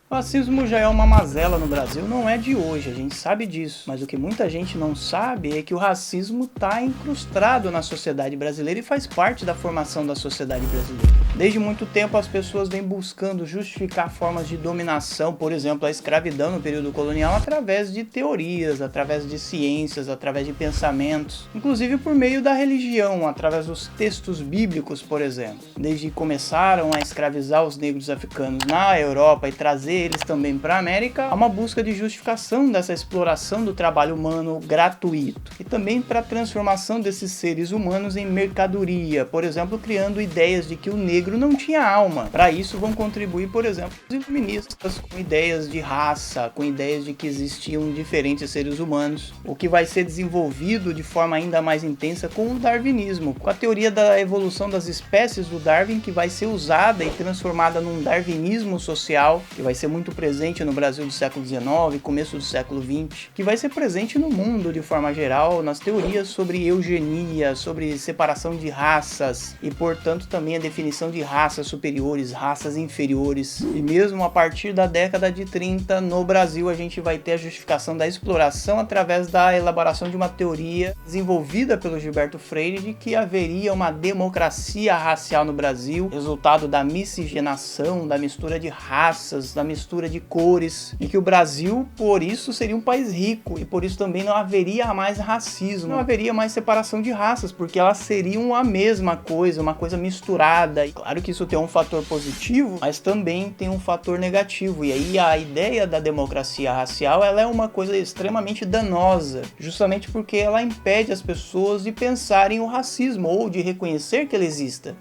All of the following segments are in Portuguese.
O racismo já é uma mazela no Brasil, não é de hoje, a gente sabe disso. Mas o que muita gente não sabe é que o racismo está incrustado na sociedade brasileira e faz parte da formação da sociedade brasileira. Desde muito tempo as pessoas vêm buscando justificar formas de dominação, por exemplo, a escravidão no período colonial, através de teorias, através de ciências, através de pensamentos, inclusive por meio da religião, através dos textos bíblicos, por exemplo. Desde que começaram a escravizar os negros africanos na Europa e trazer eles também para a América, há uma busca de justificação dessa exploração do trabalho humano gratuito e também para a transformação desses seres humanos em mercadoria, por exemplo, criando ideias de que o negro não tinha alma. Para isso vão contribuir, por exemplo, os iluministas com ideias de raça, com ideias de que existiam diferentes seres humanos, o que vai ser desenvolvido de forma ainda mais intensa com o darwinismo, com a teoria da evolução das espécies do Darwin, que vai ser usada e transformada num darwinismo social, que vai ser muito presente no Brasil do século XIX, começo do século XX, que vai ser presente no mundo de forma geral, nas teorias sobre eugenia, sobre separação de raças e, portanto, também a definição de raças superiores, raças inferiores. E mesmo a partir da década de 30, no Brasil, a gente vai ter a justificação da exploração através da elaboração de uma teoria desenvolvida pelo Gilberto Freire de que haveria uma democracia racial no Brasil, resultado da miscigenação, da mistura de raças, da mistura de cores, e que o Brasil, por isso, seria um país rico, e por isso também não haveria mais racismo, não haveria mais separação de raças, porque elas seriam a mesma coisa, uma coisa misturada. E claro que isso tem um fator positivo, mas também tem um fator negativo, e aí a ideia da democracia racial, ela é uma coisa extremamente danosa, justamente porque ela impede as pessoas de pensarem o racismo, ou de reconhecer que ele exista.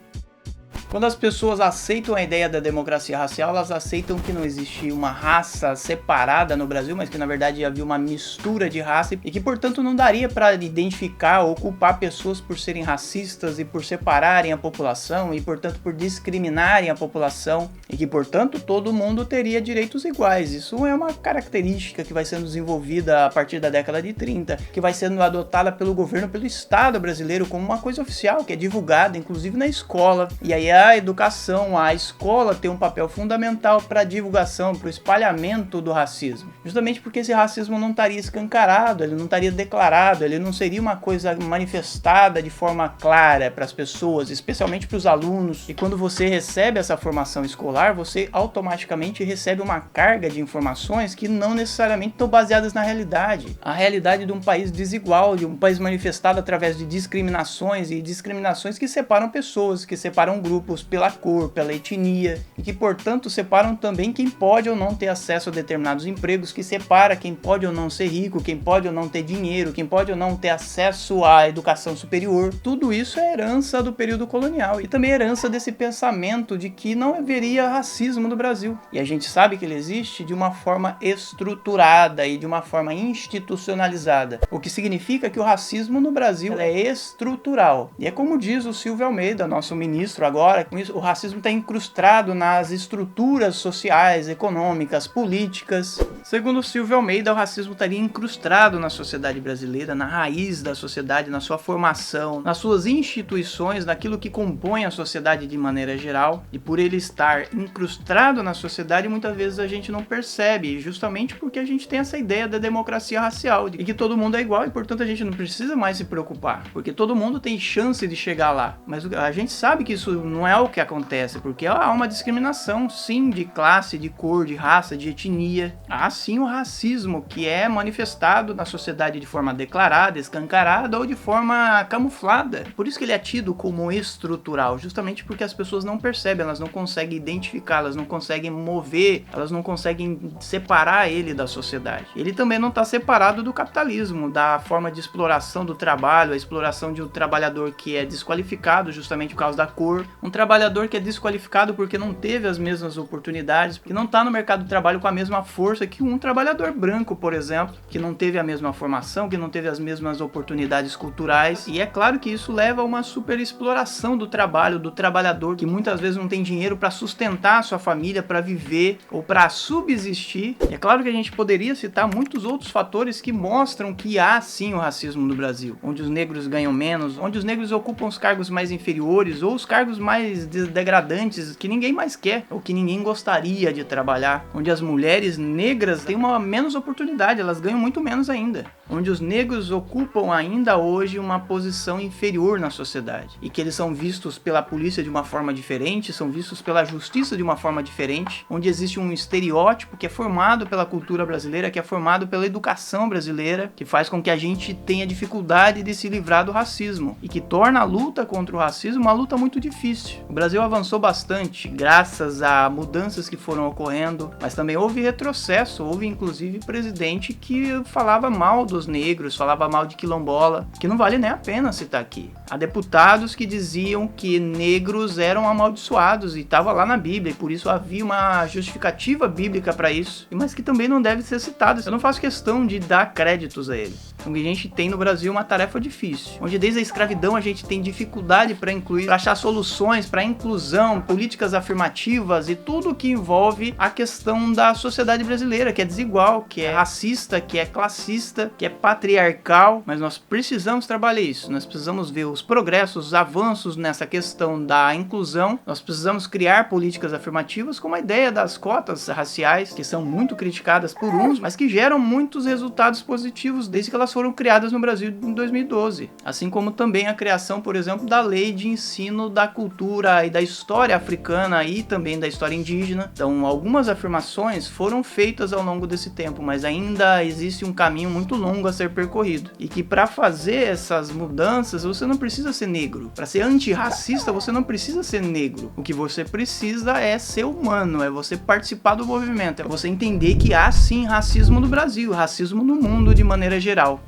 Quando as pessoas aceitam a ideia da democracia racial, elas aceitam que não existe uma raça separada no Brasil, mas que na verdade havia uma mistura de raça e que, portanto, não daria para identificar ou culpar pessoas por serem racistas e por separarem a população e, portanto, por discriminarem a população e que, portanto, todo mundo teria direitos iguais. Isso é uma característica que vai sendo desenvolvida a partir da década de 30, que vai sendo adotada pelo governo, pelo Estado brasileiro como uma coisa oficial, que é divulgada, inclusive na escola. E aí a educação, a escola tem um papel fundamental para a divulgação, para o espalhamento do racismo. Justamente porque esse racismo não estaria escancarado, ele não estaria declarado, ele não seria uma coisa manifestada de forma clara para as pessoas, especialmente para os alunos. E quando você recebe essa formação escolar, você automaticamente recebe uma carga de informações que não necessariamente estão baseadas na realidade. A realidade de um país desigual, de um país manifestado através de discriminações e discriminações que separam pessoas, que separam grupos pela cor, pela etnia, e que, portanto, separam também quem pode ou não ter acesso a determinados empregos, que separa quem pode ou não ser rico, quem pode ou não ter dinheiro, quem pode ou não ter acesso à educação superior. Tudo isso é herança do período colonial e também herança desse pensamento de que não haveria racismo no Brasil. E a gente sabe que ele existe de uma forma estruturada e de uma forma institucionalizada, o que significa que o racismo no Brasil é estrutural. E é como diz o Silvio Almeida, nosso ministro agora, com isso, o racismo está incrustado nas estruturas sociais, econômicas, políticas. Segundo Silvio Almeida, o racismo estaria incrustado na sociedade brasileira, na raiz da sociedade, na sua formação, nas suas instituições, naquilo que compõe a sociedade de maneira geral. E por ele estar incrustado na sociedade, muitas vezes a gente não percebe, justamente porque a gente tem essa ideia da democracia racial, de que todo mundo é igual e, portanto, a gente não precisa mais se preocupar, porque todo mundo tem chance de chegar lá. Mas a gente sabe que isso não é o que acontece, porque há uma discriminação, sim, de classe, de cor, de raça, de etnia. Há sim o racismo, que é manifestado na sociedade de forma declarada, escancarada ou de forma camuflada. Por isso que ele é tido como estrutural, justamente porque as pessoas não percebem, elas não conseguem identificar, elas não conseguem mover, elas não conseguem separar ele da sociedade. Ele também não está separado do capitalismo, da forma de exploração do trabalho, a exploração de um trabalhador que é desqualificado justamente por causa da cor, um trabalhador que é desqualificado porque não teve as mesmas oportunidades, que não está no mercado de trabalho com a mesma força que um trabalhador branco, por exemplo, que não teve a mesma formação, que não teve as mesmas oportunidades culturais. E é claro que isso leva a uma superexploração do trabalho, do trabalhador, que muitas vezes não tem dinheiro para sustentar a sua família, para viver ou para subsistir. E é claro que a gente poderia citar muitos outros fatores que mostram que há sim o racismo no Brasil, onde os negros ganham menos, onde os negros ocupam os cargos mais inferiores ou os cargos mais mais degradantes que ninguém mais quer, ou que ninguém gostaria de trabalhar, onde as mulheres negras têm uma menos oportunidade, elas ganham muito menos ainda, onde os negros ocupam ainda hoje uma posição inferior na sociedade, e que eles são vistos pela polícia de uma forma diferente, são vistos pela justiça de uma forma diferente, onde existe um estereótipo que é formado pela cultura brasileira, que é formado pela educação brasileira, que faz com que a gente tenha dificuldade de se livrar do racismo, e que torna a luta contra o racismo uma luta muito difícil. O Brasil avançou bastante, graças a mudanças que foram ocorrendo, mas também houve retrocesso, houve inclusive presidente que falava mal dos negros, falava mal de quilombola, que não vale nem a pena citar aqui. Há deputados que diziam que negros eram amaldiçoados e estava lá na Bíblia, e por isso havia uma justificativa bíblica para isso, mas que também não deve ser citado. Eu não faço questão de dar créditos a ele. Então, a gente tem no Brasil uma tarefa difícil, onde desde a escravidão a gente tem dificuldade para incluir, para achar soluções para inclusão, políticas afirmativas e tudo que envolve a questão da sociedade brasileira, que é desigual, que é racista, que é classista, que é patriarcal, mas nós precisamos trabalhar isso, nós precisamos ver os progressos, os avanços nessa questão da inclusão, nós precisamos criar políticas afirmativas como a ideia das cotas raciais, que são muito criticadas por uns, mas que geram muitos resultados positivos desde que elas foram criadas no Brasil em 2012. Assim como também a criação, por exemplo, da lei de ensino da cultura e da história africana e também da história indígena. Então, algumas afirmações foram feitas ao longo desse tempo, mas ainda existe um caminho muito longo a ser percorrido. E que para fazer essas mudanças, você não precisa ser negro. Para ser antirracista, você não precisa ser negro. O que você precisa é ser humano, é você participar do movimento, é você entender que há sim racismo no Brasil, racismo no mundo de maneira geral.